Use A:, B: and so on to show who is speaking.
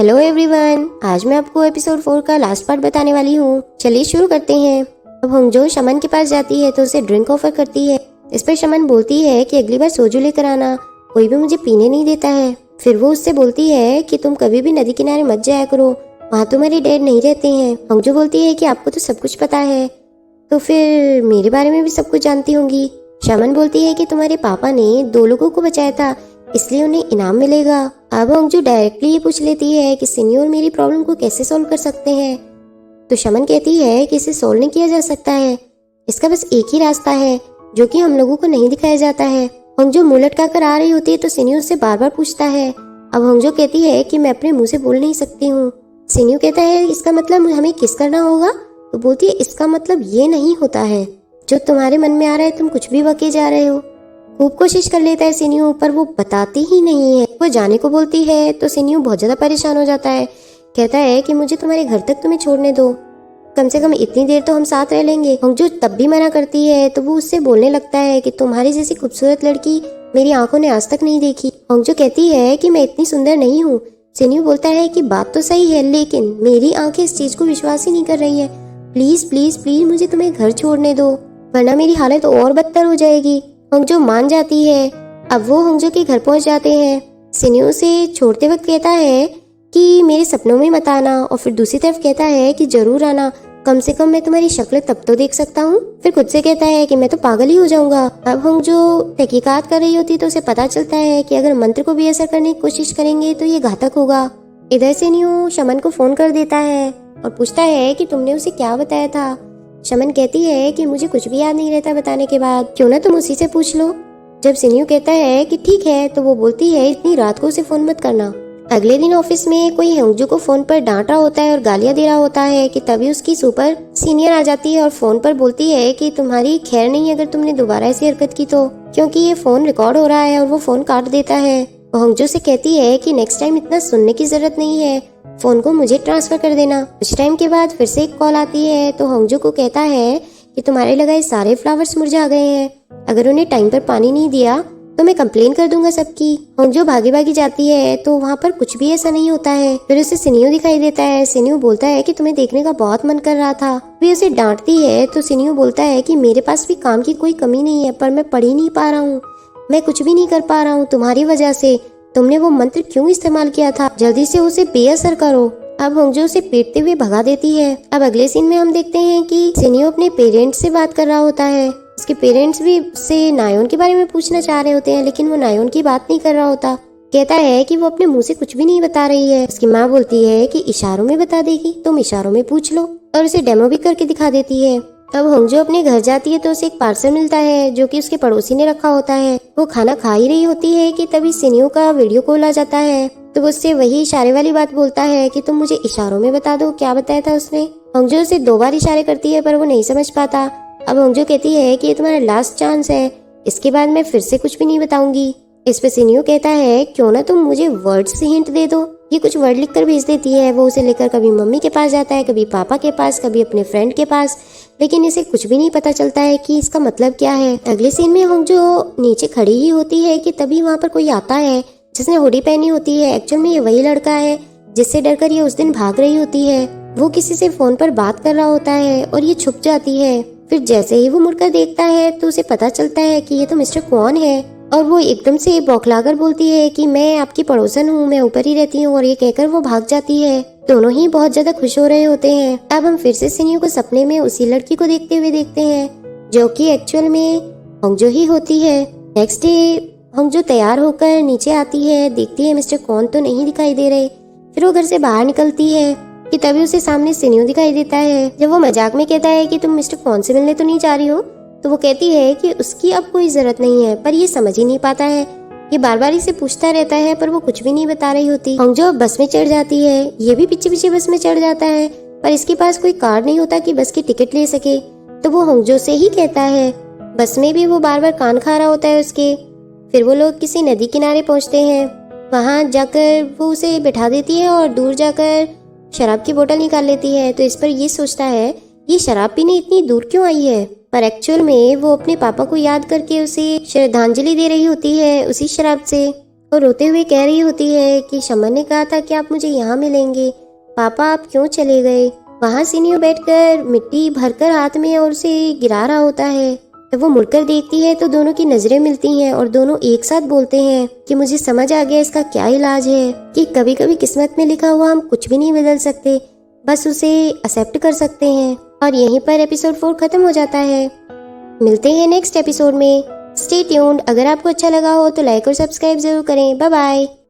A: Hello everyone, आज मैं आपको एपिसोड 4 का लास्ट पार्ट बताने वाली हूँ। चलिए शुरू करते हैं। अब होंगजो शमन के पास जाती है तो उसे ड्रिंक ऑफर करती है। इस पर शमन बोलती है कि अगली बार सोजू लेकर आना, कोई भी मुझे पीने नहीं देता है। फिर वो उससे बोलती है कि तुम कभी भी नदी किनारे मत जाया करो, वहाँ तुम्हारे डैड नहीं रहते हैं। होंगजो बोलती है कि आपको तो सब कुछ पता है, तो फिर मेरे बारे में भी सब कुछ जानती होंगी। शमन बोलती है कि तुम्हारे पापा ने 2 लोगों को बचाया था, इसलिए उन्हें इनाम मिलेगा। अब होंगजो डायरेक्टली ये पूछ लेती है कि सीनियर मेरी प्रॉब्लम को कैसे सॉल्व कर सकते हैं। तो शमन कहती है कि इसे सॉल्व नहीं किया जा सकता है, इसका बस एक ही रास्ता है जो कि हम लोगों को नहीं दिखाया जाता है। होंगजो मुंह लटका कर आ रही होती है तो सीनियर उससे बार बार पूछता है। अब होंगजो कहती है कि मैं अपने मुंह से बोल नहीं सकती हूँ। सीनियर कहता है इसका मतलब हमें किस करना होगा, तो बोलती है इसका मतलब ये नहीं होता है, जो तुम्हारे मन में आ रहा है तुम कुछ भी बके जा रहे हो। खूब कोशिश कर लेता है सीनियो, पर वो बताती ही नहीं है। वो जाने को बोलती है तो सीनियो बहुत ज्यादा परेशान हो जाता है। कहता है कि मुझे तुम्हारे घर तक तुम्हें छोड़ने दो, कम से कम इतनी देर तो हम साथ रह लेंगे। होंगजो तब भी मना करती है तो वो उससे बोलने लगता है कि तुम्हारी जैसी खूबसूरत लड़की मेरी आंखों ने आज तक नहीं देखी। होंगजो कहती है कि मैं इतनी सुंदर नहीं हूँ। सीनियो बोलता है कि बात तो सही है, लेकिन मेरी आंखें इस चीज को विश्वास ही नहीं कर रही है। प्लीज प्लीज प्लीज मुझे तुम्हें घर छोड़ने दो, वरना मेरी हालत और बदतर हो जाएगी। होंगजो मान जाती है। अब वो होंगजो के घर पहुंच जाते हैं। सीनियो से छोड़ते वक्त कहता है कि मेरे सपनों में मत आना, और फिर दूसरी तरफ कहता है कि जरूर आना, कम से कम मैं तुम्हारी शक्ल तब तो देख सकता हूँ। फिर खुद से कहता है कि मैं तो पागल ही हो जाऊंगा। अब होंगजो तहकीकात कर रही होती तो उसे पता चलता है कि अगर मंत्र को भी असर करने की कोशिश करेंगे तो ये घातक होगा। इधर सीनियो शमन को फोन कर देता है और पूछता है कि तुमने उसे क्या बताया था। शमन कहती है कि मुझे कुछ भी याद नहीं रहता बताने के बाद, क्यों ना तुम उसी से पूछ लो। जब सीनियो कहता है कि ठीक है, तो वो बोलती है इतनी रात को उसे फोन मत करना। अगले दिन ऑफिस में कोई होंगजो को फोन पर डांट रहा होता है और गालियां दे रहा होता है कि तभी उसकी सुपर सीनियर आ जाती है और फोन पर बोलती है कि तुम्हारी खैर नहीं अगर तुमने दोबारा ऐसी हरकत की तो, क्योंकि ये फोन रिकॉर्ड हो रहा है। और वो फोन काट देता है। होंगजो से कहती है कि नेक्स्ट टाइम इतना सुनने की जरूरत नहीं है, फोन को मुझे ट्रांसफर कर देना। कुछ टाइम के बाद फिर से एक कॉल आती है तो होंगजो को कहता है कि तुम्हारे लगाए सारे फ्लावर्स मुरझा गए हैं, अगर उन्हें टाइम पर पानी नहीं दिया तो मैं कंप्लेन कर दूंगा सबकी। होंगजो भागी भागी जाती है तो वहाँ पर कुछ भी ऐसा नहीं होता है। फिर उसे सीनियो दिखाई देता है। सीनियो बोलता है कि तुम्हें देखने का बहुत मन कर रहा था। वे उसे डांटती है तो सीनियो बोलता है कि मेरे पास भी काम की कोई कमी नहीं है, पर मैं पढ़ ही नहीं पा रहा हूँ, मैं कुछ भी नहीं कर पा रहा हूँ तुम्हारी वजह से। तुमने वो मंत्र क्यों इस्तेमाल किया था, जल्दी से उसे बेअसर करो। अब होंगजो उसे पीटते हुए भगा देती है। अब अगले सीन में हम देखते हैं कि सीनियो अपने पेरेंट्स से बात कर रहा होता है। उसके पेरेंट्स भी उससे नायोन के बारे में पूछना चाह रहे होते हैं, लेकिन वो नायोन की बात नहीं कर रहा होता। कहता है कि वो अपने मुंह से कुछ भी नहीं बता रही है। उसकी माँ बोलती है कि इशारों में बता देगी, तुम इशारों में पूछ लो, और उसे डेमो भी करके दिखा देती है। अब होंगजो अपने घर जाती है तो उसे एक पार्सल मिलता है जो कि उसके पड़ोसी ने रखा होता है। वो खाना खा ही रही होती है कि तभी सीनियो का वीडियो कॉल आ जाता है। तो वो उससे वही इशारे वाली बात बोलता है कि तुम मुझे इशारों में बता दो क्या बताया था उसने। होंगजो उसे 2 बार इशारे करती है पर वो नहीं समझ पाता। अब होंगजो कहती है कि ये तुम्हारा लास्ट चांस है, इसके बाद मैं फिर से कुछ भी नहीं बताऊंगी। इस पे सीनियो कहता है क्यों ना तुम मुझे वर्ड से हिंट दे दो। ये कुछ वर्ड लिखकर भेज देती है। वो उसे लेकर कभी मम्मी के पास जाता है, कभी पापा के पास, कभी अपने फ्रेंड के पास, लेकिन इसे कुछ भी नहीं पता चलता है कि इसका मतलब क्या है। अगले सीन में होंगजो नीचे खड़ी ही होती है कि तभी वहाँ पर कोई आता है जिसने हुडी पहनी होती है। एक्चुअल में ये वही लड़का है जिससे डरकर ये उस दिन भाग रही होती है। वो किसी से फोन पर बात कर रहा होता है और ये छुप जाती है। फिर जैसे ही वो मुड़कर देखता है तो उसे पता चलता है कि ये तो मिस्टर कौन है, और वो एकदम से बौखलाकर बोलती है कि मैं आपकी पड़ोसन हूँ, मैं ऊपर ही रहती हूँ, और ये कहकर वो भाग जाती है। दोनों ही बहुत ज्यादा खुश हो रहे होते हैं। अब हम फिर से सीनियो को सपने में उसी लड़की को देखते हुए देखते हैं जो कि एक्चुअल में होंगजो ही होती है। नेक्स्ट डे होंगजो तैयार होकर नीचे आती है, देखती है मिस्टर कौन तो नहीं दिखाई दे रहे। फिर वो घर से बाहर निकलती है कि तभी उसे सामने सीनियो दिखाई देता है। जब वो मजाक में कहता है कि तुम मिस्टर कौन से मिलने तो नहीं जा रही हो, तो वो कहती है कि उसकी अब कोई जरूरत नहीं है, पर ये समझ ही नहीं पाता है। ये बार बार इसे पूछता रहता है पर वो कुछ भी नहीं बता रही होती। होंगजो अब बस में चढ़ जाती है। ये भी पीछे पीछे बस में चढ़ जाता है, पर इसके पास कोई कार्ड नहीं होता कि बस की टिकट ले सके। तो वो होंगजो से ही कहता है। बस में भी वो बार बार कान खा रहा होता है उसके। फिर वो लोग किसी नदी किनारे पहुंचते हैं। वहां जाकर वो उसे बैठा देती है और दूर जाकर शराब की बोतल निकाल लेती है। तो इस पर ये सोचता है ये शराब पीने इतनी दूर क्यों आई है, पर एक्चुअल में वो अपने पापा को याद करके उसे श्रद्धांजलि दे रही होती है उसी शराब से। और रोते हुए कह रही होती है कि शमन ने कहा था कि आप मुझे यहाँ मिलेंगे, पापा आप क्यों चले गए। वहाँ सीनियो बैठकर मिट्टी भरकर हाथ में और उसे गिरा रहा होता है। जब वो मुड़कर देखती है तो दोनों की नजरें मिलती हैं और दोनों एक साथ बोलते हैं कि मुझे समझ आ गया इसका क्या इलाज है, कि कभी कभी किस्मत में लिखा हुआ हम कुछ भी नहीं बदल सकते, बस उसे एक्सेप्ट कर सकते हैं। और यहीं पर एपिसोड 4 खत्म हो जाता है। मिलते हैं नेक्स्ट एपिसोड में। Stay tuned. अगर आपको अच्छा लगा हो तो लाइक और सब्सक्राइब जरूर करें। Bye bye.